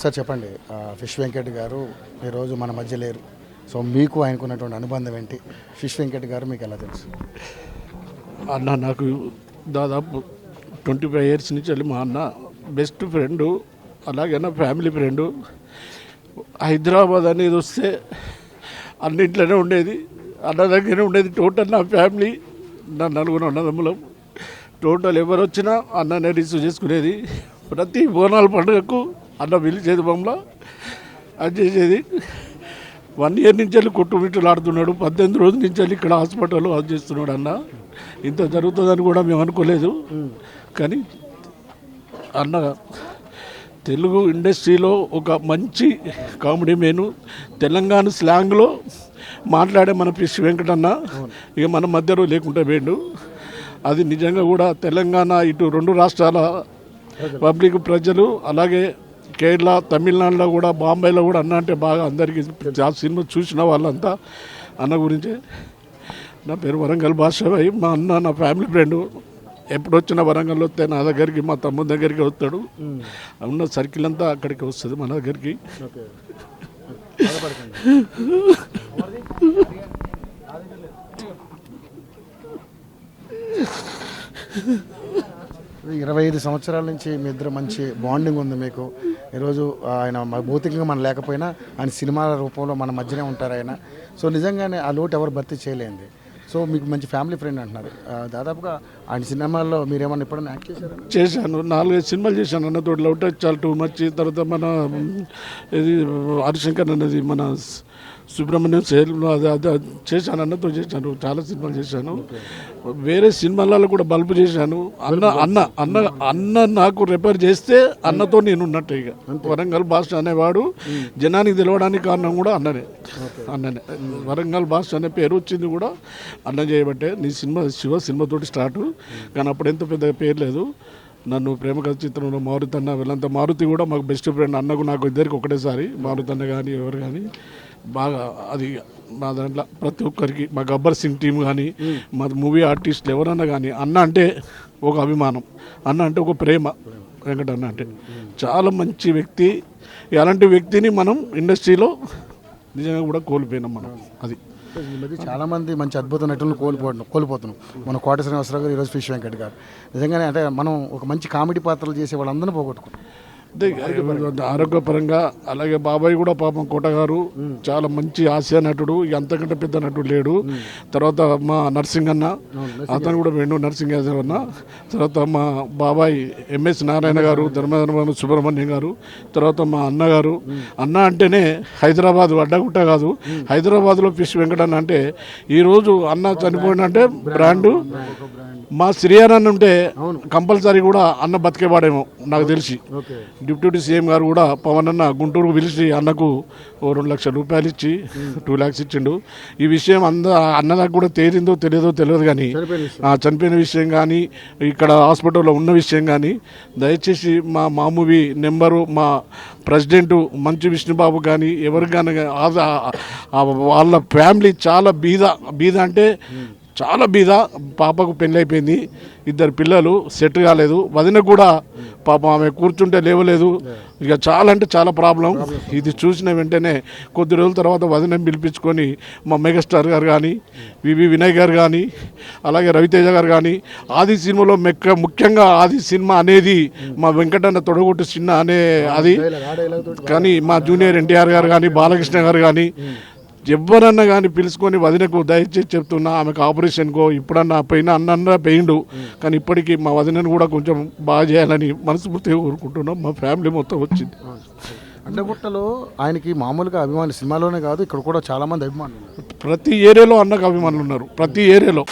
Sir చెప్పండి, fish Venkat గారు ఈరోజు మన మధ్య లేరు. సో మీకు ఆయనకున్నటువంటి అనుబంధం ఏంటి? ఫిష్ వెంకట్ గారు మీకు ఎలా తెలుసు? అన్న నాకు దాదాపు 25 years నుంచి వెళ్ళి మా అన్న బెస్ట్ ఫ్రెండు, అలాగే నా ఫ్యామిలీ ఫ్రెండు. హైదరాబాద్ అనేది వస్తే అన్నింట్లోనే ఉండేది, అన్న దగ్గరే ఉండేది. టోటల్ నా ఫ్యామిలీ, నా 4 అన్నదమ్ములం, టోటల్ ఎవరు వచ్చినా అన్ననే రిసీవ్ చేసుకునేది. ప్రతి బోనాల పండుగకు అన్న పిలిచేది బొమ్మలో అది చేసేది. 1 year నుంచి వెళ్ళి కొట్టుమిట్టులు ఆడుతున్నాడు. 18 రోజుల నుంచి వెళ్ళి ఇక్కడ హాస్పిటల్లో అది చేస్తున్నాడు. అన్న ఇంత జరుగుతుందని కూడా మేము అనుకోలేదు. కానీ అన్న తెలుగు ఇండస్ట్రీలో ఒక మంచి కామెడీ మేను, తెలంగాణ స్లాంగ్లో మాట్లాడే మన ఫిష్ వెంకటన్న ఇక మన మధ్యలో లేకుండా పోయిండు. అది నిజంగా కూడా తెలంగాణ ఇటు 2 రాష్ట్రాల పబ్లిక్ ప్రజలు, అలాగే కేరళ, తమిళనాడులో కూడా, బాంబేలో కూడా అన్న అంటే బాగా అందరికీ ఆ సినిమా చూసిన వాళ్ళంతా అన్న గురించే. నా పేరు వరంగల్ భాషాభాయ్. మా అన్న నా ఫ్యామిలీ ఫ్రెండ్. ఎప్పుడు వచ్చినా వరంగల్ వస్తే నా దగ్గరికి, మా తమ్ముడి దగ్గరికి వస్తాడు. ఉన్న సర్కిల్ అంతా అక్కడికి వస్తుంది మన దగ్గరికి. ఇది 25 సంవత్సరాల నుంచి మీ ఇద్దరు మంచి బాండింగ్ ఉంది మీకు. ఈరోజు ఆయన భౌతికంగా మనం లేకపోయినా ఆయన సినిమాల రూపంలో మన మధ్యనే ఉంటారు ఆయన. సో నిజంగానే ఆ లోటు ఎవరు భర్తీ చేయలేంది. సో మీకు మంచి ఫ్యామిలీ ఫ్రెండ్ అంటున్నారు. దాదాపుగా ఆయన సినిమాల్లో మీరేమన్నా ఎప్పుడైనా యాక్ట్ చేశారు? చేశాను, 4-5 సినిమాలు చేశాను అన్నతో. లవ్ టచ్ చాలా టూ మచ్. తర్వాత మన ఇది హరిశంకర్ అన్నది, మన సుబ్రహ్మణ్యం సేల్, అది చేశాను, అన్నతో చేశాను. చాలా సినిమాలు చేశాను. వేరే సినిమాలలో కూడా బల్బు చేశాను. అన్న నాకు రిపేర్ చేస్తే అన్నతో నేను ఉన్నట్టు. ఇక వరంగల్ భాష అనేవాడు జనానికి తెలవడానికి కారణం కూడా అన్ననే. వరంగల్ భాష అనే పేరు వచ్చింది కూడా అన్న చేయబట్టే. నీ సినిమా శివ సినిమాతోటి స్టార్ట్, కానీ అప్పుడు ఎంత పెద్ద పేరు లేదు. నన్ను ప్రేమ కథ చిత్రంలో మారుతి అన్న, వీళ్ళంతా, మారుతి కూడా మాకు బెస్ట్ ఫ్రెండ్. అన్నకు నాకు ఇద్దరికి ఒకటేసారి, మారుతి అన్న కానీ ఎవరు కానీ బాగా. అది మా దాంట్లో ప్రతి ఒక్కరికి, మా గబ్బర్ సింగ్ టీం కానీ, మా మూవీ ఆర్టిస్టులు ఎవరన్నా కానీ అన్న అంటే ఒక అభిమానం, అన్న అంటే ఒక ప్రేమ. వెంకటన్న అంటే చాలా మంచి వ్యక్తి. అలాంటి వ్యక్తిని మనం ఇండస్ట్రీలో నిజంగా కూడా కోల్పోయినాం మనం. అది ఈ మధ్య చాలామంది మంచి అద్భుత నటులను కోల్పోతున్నాం. మన కోట శ్రీనివాసరావు గారు, ఈరోజు ఫిష్ వెంకట్ గారు. నిజంగానే అంటే మనం ఒక మంచి కామెడీ పాత్రలు చేసే వాళ్ళందరినీ పోగొట్టుకున్నాం. ఆరోగ్యపరంగా. అలాగే బాబాయ్ కూడా పాపం కోట గారు చాలా మంచి హాస్య నటుడు, అంతకంటే పెద్ద నటుడు లేడు. తర్వాత మా నర్సింగ్ అన్న, అతను కూడా వేణు నర్సింగ్ యాదవ్ అన్న. తర్వాత మా బాబాయ్ ఎంఎస్ నారాయణ గారు, ధర్మధర్మ సుబ్రహ్మణ్యం గారు. తర్వాత మా అన్నగారు. అన్న అంటేనే హైదరాబాద్ అడ్డగుట్ట కాదు, హైదరాబాద్లో ఫిష్ వెంకటన్న అంటే ఈరోజు అన్న చనిపోయినంటే బ్రాండు. మా శ్రీయానన్న ఉంటే కంపల్సరీ కూడా అన్న బతికేవాడేమో నాకు తెలిసి. డిప్యూటీ సీఎం గారు కూడా పవన్ అన్న గుంటూరుకు పిలిచి అన్నకు 2 లక్షల రూపాయలు ఇచ్చి 2 lakhs ఇచ్చిండు. ఈ విషయం అన్నదాకా కూడా తెలియదో తెలియదు కానీ, చనిపోయిన విషయం కానీ, ఇక్కడ హాస్పిటల్లో ఉన్న విషయం కానీ, దయచేసి మా మూవీ నెంబరు, మా ప్రెసిడెంట్ మంచు విష్ణుబాబు కానీ ఎవరికి కానీ, వాళ్ళ ఫ్యామిలీ చాలా బీద అంటే చాలా బీద. పాపకు పెళ్ళి అయిపోయింది, 2 పిల్లలు, సెట్ కాలేదు. వదిన కూడా పాపం ఆమె కూర్చుంటే లేవలేదు. ఇక చాలా అంటే చాలా ప్రాబ్లం. ఇది చూసిన వెంటనే కొద్ది రోజుల తర్వాత వదిన పిలిపించుకొని మా మెగాస్టార్ గారు కానీ, వివి వినయ్ గారు కానీ, అలాగే రవితేజ గారు కానీ, ఆది సినిమాలో ముఖ్యంగా ఆది సినిమా అనేది మా వెంకటన్న తొడగొట్టు చిన్న అనే అది. కానీ మా జూనియర్ ఎన్టీఆర్ గారు కానీ, బాలకృష్ణ గారు కానీ, ఎవరన్నా కానీ పిలుచుకొని వదినకు దయచేసి చెప్తున్నా, ఆమెకు ఆపరేషన్కో ఇప్పుడన్నా అన్న పెయిండు, కానీ ఇప్పటికీ మా వదినను కూడా కొంచెం బాగా చేయాలని మనస్ఫూర్తిగా కోరుకుంటున్నాం. మా ఫ్యామిలీ మొత్తం వచ్చింది. అడ్డగుట్టలో ఆయనకి మామూలుగా అభిమానులు, సినిమాలోనే కాదు ఇక్కడ కూడా చాలామంది అభిమానులు. ప్రతి ఏరియాలో అన్నకు అభిమానులు ఉన్నారు, ప్రతి ఏరియాలో.